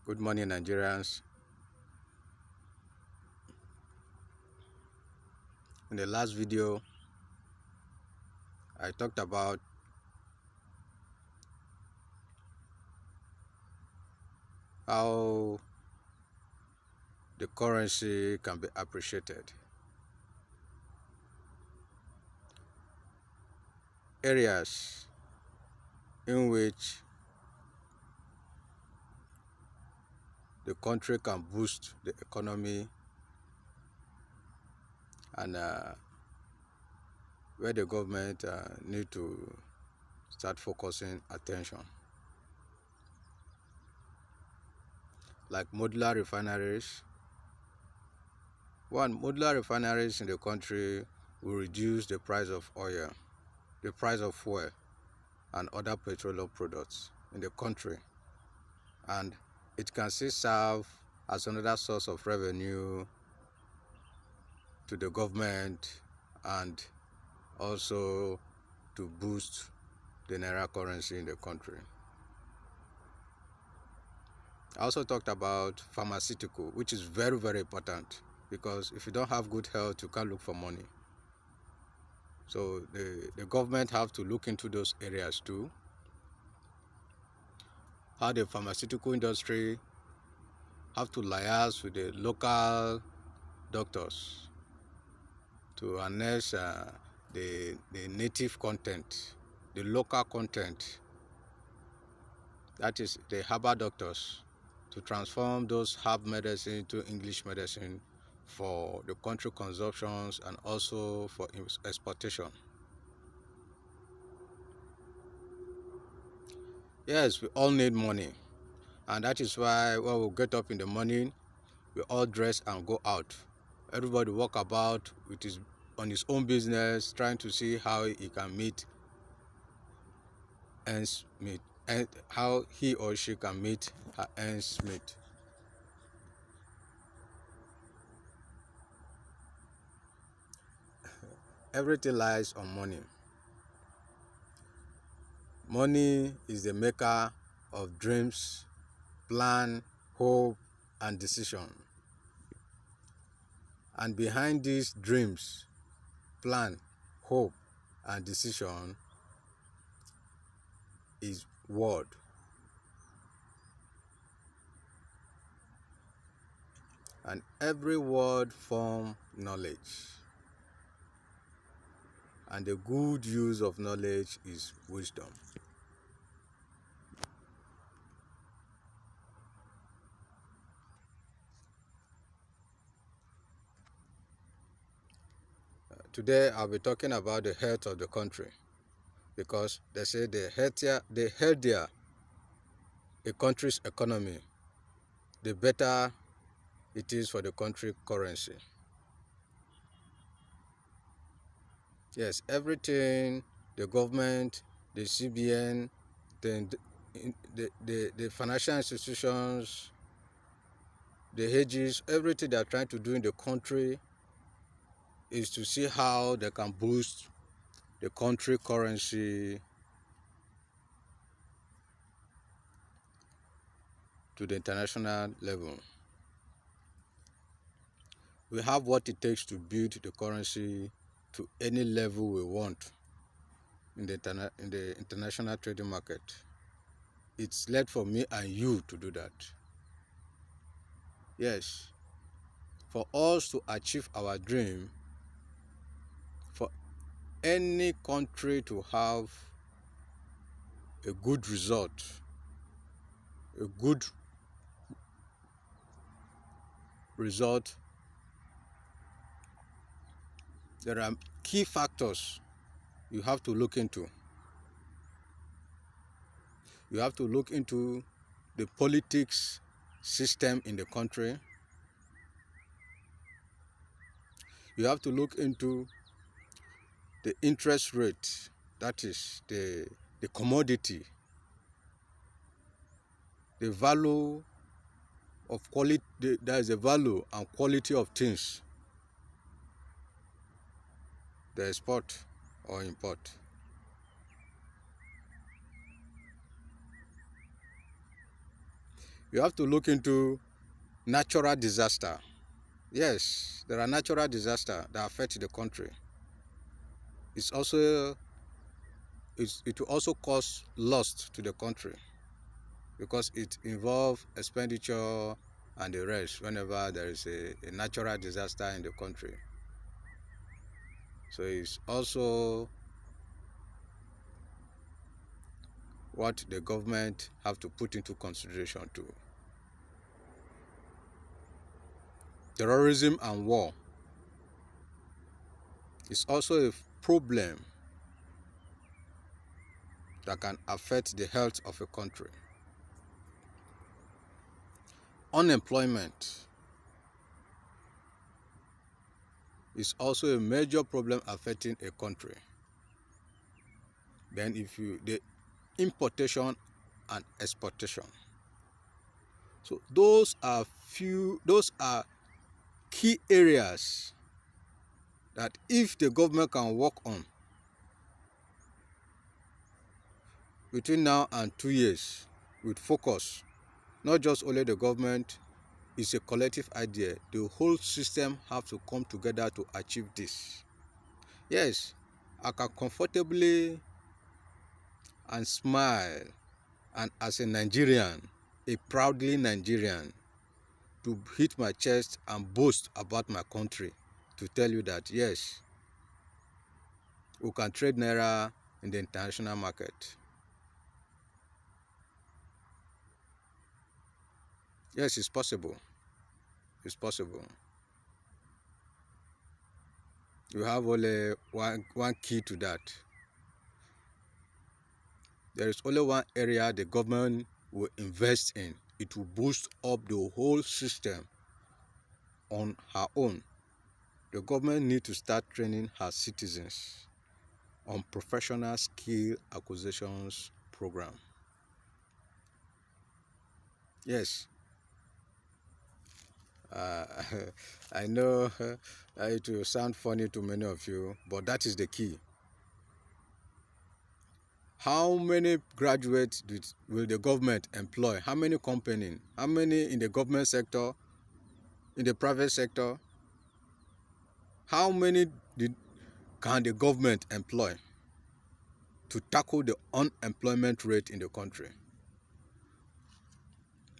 Good morning, Nigerians. In the last video, I talked about how the currency can be appreciated. Areas in which the country can boost the economy and where the government need to start focusing attention. Like modular refineries. Modular refineries in the country will reduce the price of oil, the price of fuel, and other petroleum products in the country, and it can still serve as another source of revenue to the government and also to boost the naira currency in the country. I also talked about pharmaceutical, which is very, very important, because if you don't have good health, you can't look for money. So the government have to look into those areas too. How the pharmaceutical industry have to liaise with the local doctors to harness the native content, the local content, that is the herbal doctors, to transform those herb medicine into English medicine for the country consumptions and also for exportation. Yes, we all need money, and that is why when we get up in the morning, we all dress and go out. Everybody walk about on his own business, trying to see how he can meet ends meet, and how he or she can meet her ends meet. Everything lies on money. Money is the maker of dreams, plan, hope, and decision. And behind these dreams, plan, hope, and decision is word. And every word forms knowledge. And the good use of knowledge is wisdom. Today I'll be talking about the health of the country, because they say the healthier a country's economy, the better it is for the country currency. Yes, everything, the government, the CBN, the financial institutions, the hedges, everything they're trying to do in the country is to see how they can boost the country currency to the international level. We have what it takes to build the currency to any level we want in the international trading market. It's left for me and you to do that. Yes, for us to achieve our dream, for any country to have a good result, a good result, there are key factors you have to look into. You have to look into the politics system in the country. You have to look into the interest rate, that is the commodity, the value of quality, there is a value and quality of things they export or import. You have to look into natural disaster. Yes, there are natural disasters that affect the country. It's also it will also cause loss to the country because it involves expenditure and the rest whenever there is a natural disaster in the country. So it's also what the government have to put into consideration too. Terrorism and war is also a problem that can affect the health of a country. Unemployment is also a major problem affecting a country. Then the importation and exportation. So those are key areas that if the government can work on between now and 2 years with focus, not just only the government, it's a collective idea. The whole system have to come together to achieve this. Yes, I can comfortably and smile and as a Nigerian, a proudly Nigerian, to hit my chest and boast about my country, to tell you that yes, we can trade naira in the international market. Yes, it's possible. It's possible. You have only one key to that. There is only one area the government will invest in. It will boost up the whole system on her own. The government needs to start training her citizens on professional skill acquisitions program. Yes, uh, I know it will sound funny to many of you, but that is the key. How many graduates will the government employ? How many companies? How many in the government sector? In the private sector? How many can the government employ to tackle the unemployment rate in the country?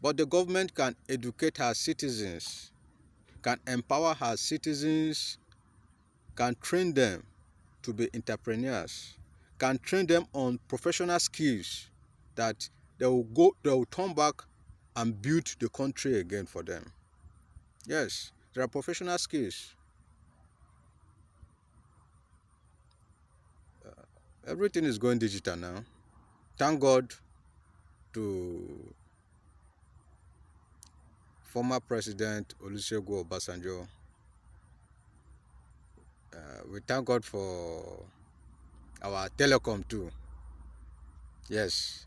But the government can educate her citizens, can empower her citizens, can train them to be entrepreneurs, can train them on professional skills that they will turn back and build the country again for them. Yes, there are professional skills. Everything is going digital now. Thank God to former President Olusegun Obasanjo. We thank God for our telecom too. Yes.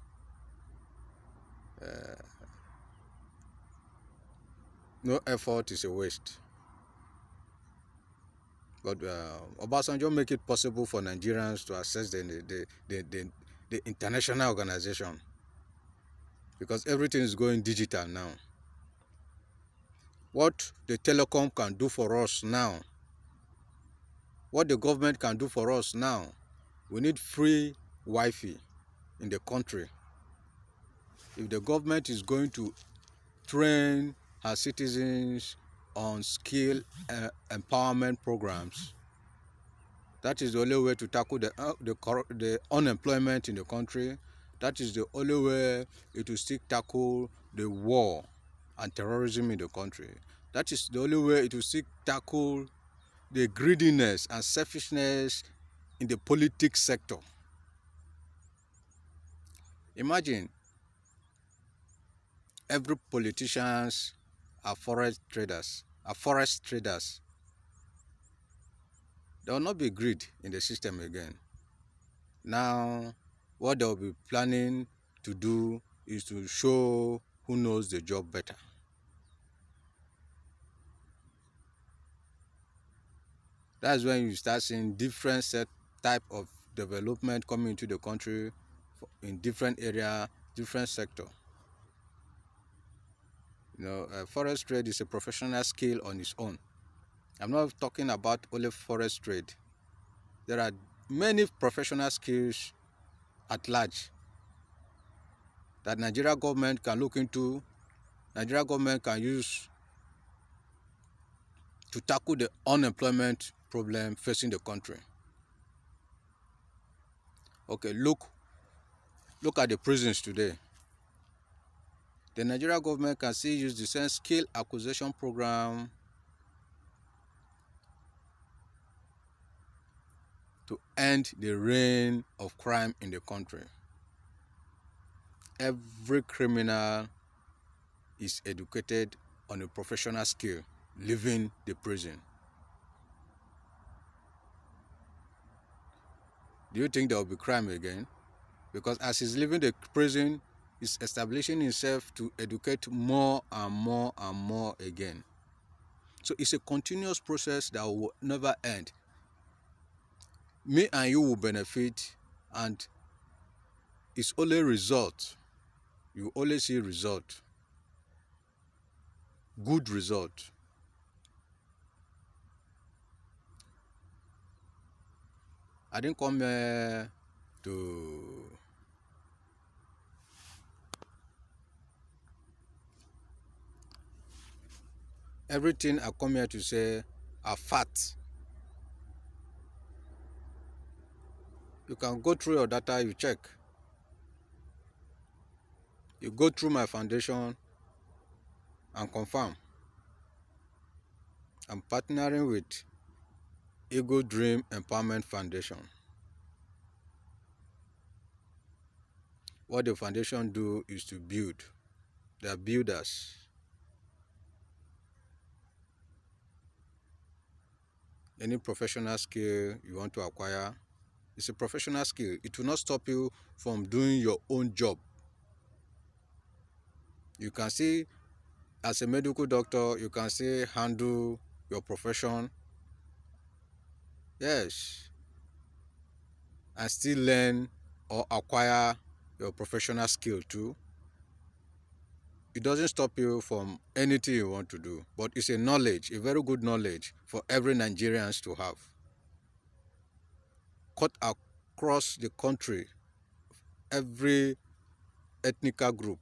No effort is a waste. But Obasanjo make it possible for Nigerians to access the international organization because everything is going digital now. What the telecom can do for us now, what the government can do for us now, we need free Wi-Fi in the country. If the government is going to train her citizens on skill empowerment programs, that is the only way to tackle the unemployment in the country. That is the only way it will still tackle the war and terrorism in the country. That is the only way it will still tackle the greediness and selfishness in the politics sector. Imagine every politicians are forest traders. There will not be greed in the system again. Now, what they'll be planning to do is to show who knows the job better. That's when you start seeing different type of development coming into the country in different area, different sector. Forest trade is a professional skill on its own. I'm not talking about only forest trade. There are many professional skills at large that Nigeria government can look into, Nigeria government can use to tackle the unemployment problem facing the country. Okay, look at the prisons today. The Nigeria government can still use the same skill acquisition program to end the reign of crime in the country. Every criminal is educated on a professional skill leaving the prison. Do you think there will be crime again? Because as he's leaving the prison, he's establishing himself to educate more and more and more again. So it's a continuous process that will never end. Me and you will benefit, and it's only result. You always see result, good result. I didn't come here to everything I come here to say are facts. You can go through your data, you check. You go through my foundation and confirm. I'm partnering with Eagle Dream Empowerment Foundation. What the foundation do is to build. They are builders. Any professional skill you want to acquire, it's a professional skill. It will not stop you from doing your own job. You can see, as a medical doctor, you can still handle your profession. Yes. And still learn or acquire your professional skill too. It doesn't stop you from anything you want to do, but it's a knowledge, a very good knowledge for every Nigerians to have. Cut across the country, every ethnic group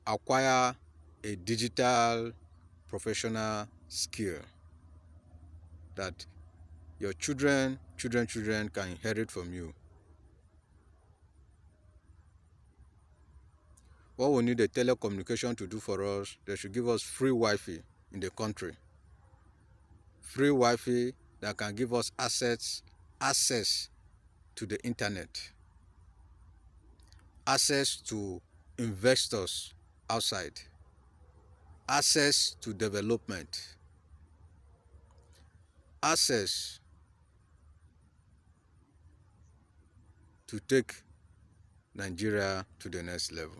acquire a digital professional skill that your children can inherit from you. What we need the telecommunication to do for us, they should give us free Wi-Fi in the country. Free Wi-Fi that can give us access to the internet, access to investors outside, access to development, access to take Nigeria to the next level.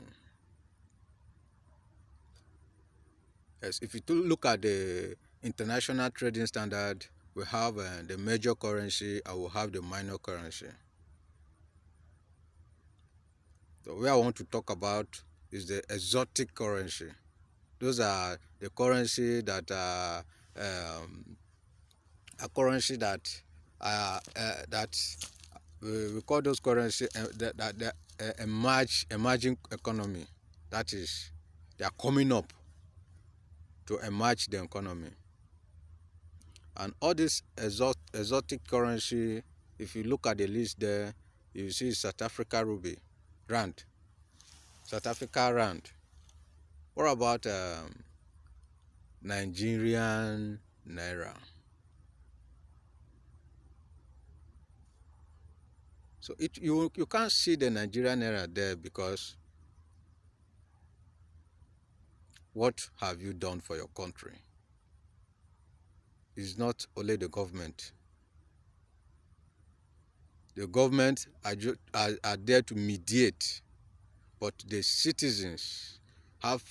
Yes, if you look at the international trading standard, we have the major currency and we have the minor currency. The way I want to talk about is the exotic currency. Those are the currency that are a currency that we call those currency that emerging economy. That is, they are coming up to emerge the economy. And all this exotic currency, if you look at the list there, you see South Africa ruby, rand, South Africa rand. What about Nigerian naira? So you can't see the Nigerian naira there because what have you done for your country? It's not only the government. The government are there to mediate, but the citizens have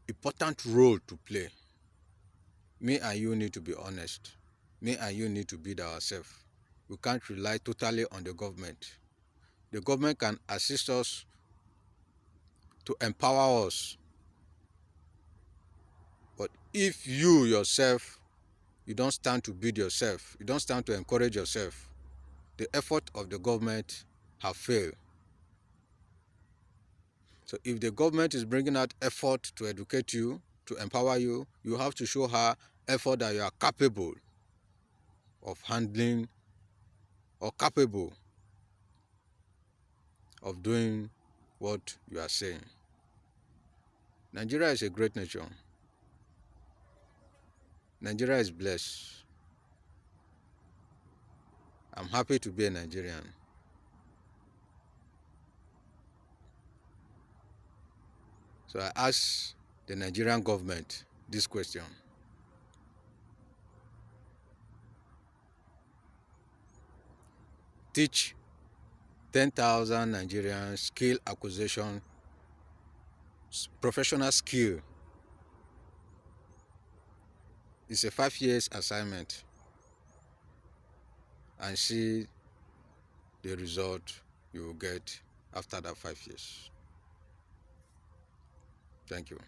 important role to play. Me and you need to be honest. Me and you need to build ourselves. We can't rely totally on the government. The government can assist us to empower us. But if you yourself, you don't stand to build yourself, you don't stand to encourage yourself, the effort of the government have failed. So if the government is bringing out effort to educate you, to empower you, you have to show her effort that you are capable of handling or capable of doing what you are saying. Nigeria is a great nation. Nigeria is blessed. I'm happy to be a Nigerian. So I ask the Nigerian government this question. Teach 10,000 Nigerians skill acquisition, professional skill. It's a 5 years assignment, and see the result you will get after that 5 years. Thank you.